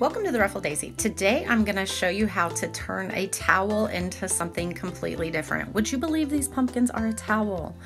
Welcome to the Ruffled Daisy. Today I'm going to show you how to turn a towel into something completely different. Would you believe these pumpkins are a towel?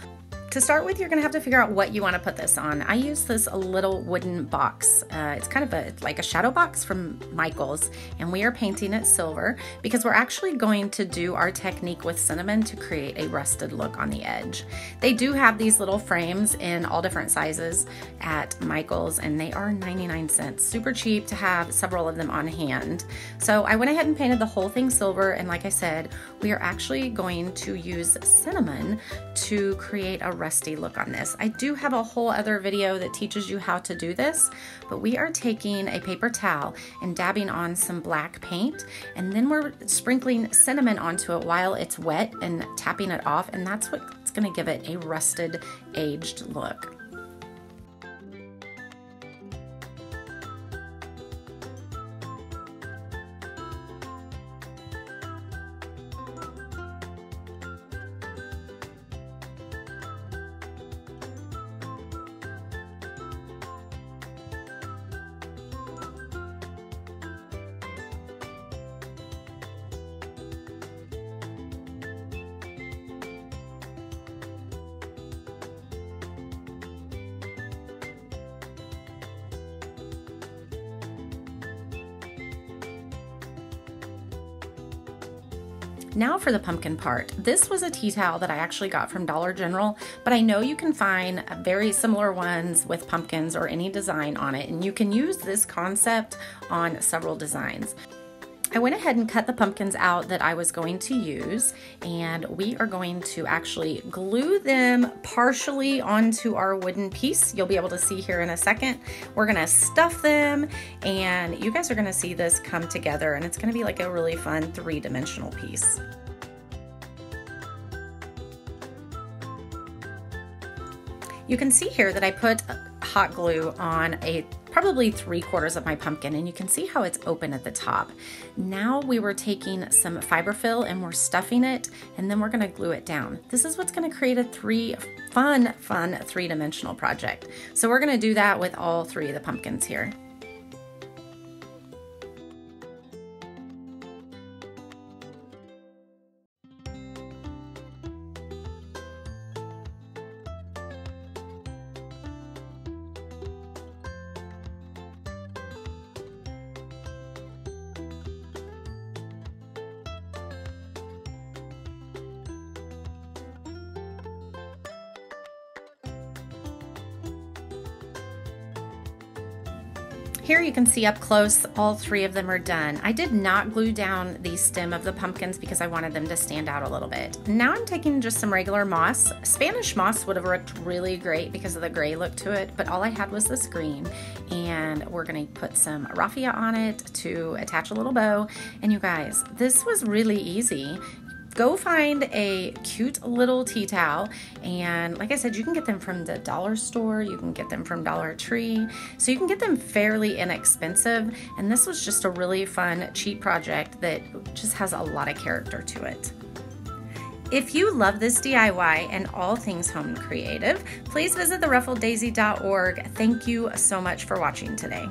To start with, you're going to have to figure out what you want to put this on. I use this little wooden box. It's kind of like a shadow box from Michael's, and we are painting it silver because we're actually going to do our technique with cinnamon to create a rusted look on the edge. They do have these little frames in all different sizes at Michael's, and they are 99 cents. Super cheap to have several of them on hand. So I went ahead and painted the whole thing silver, and like I said, we are actually going to use cinnamon to create a rusty look on this. I do have a whole other video that teaches you how to do this, but we are taking a paper towel and dabbing on some black paint, and then we're sprinkling cinnamon onto it while it's wet and tapping it off, and that's what's going to give it a rusted, aged look. Now for the pumpkin part. This was a tea towel that I actually got from Dollar General, but I know you can find very similar ones with pumpkins or any design on it, and you can use this concept on several designs. I went ahead and cut the pumpkins out that I was going to use, and we are going to actually glue them partially onto our wooden piece. You'll be able to see here in a second. We're gonna stuff them, and you guys are gonna see this come together, and it's gonna be like a really fun three-dimensional piece. You can see here that I put hot glue on probably 3/4 of my pumpkin, and you can see how it's open at the top. Now we were taking some fiberfill and we're stuffing it, and then we're gonna glue it down. This is what's gonna create a fun three-dimensional project. So we're gonna do that with all three of the pumpkins here. Here you can see up close, all three of them are done. I did not glue down the stem of the pumpkins because I wanted them to stand out a little bit. Now I'm taking just some regular moss. Spanish moss would have worked really great because of the gray look to it, but all I had was this green, and we're gonna put some raffia on it to attach a little bow. And you guys, this was really easy. Go find a cute little tea towel, and like I said, you can get them from the dollar store, you can get them from Dollar Tree, so you can get them fairly inexpensive, and this was just a really fun, cheap project that just has a lot of character to it. If you love this DIY and all things home creative, please visit theruffleddaisy.org. Thank you so much for watching today.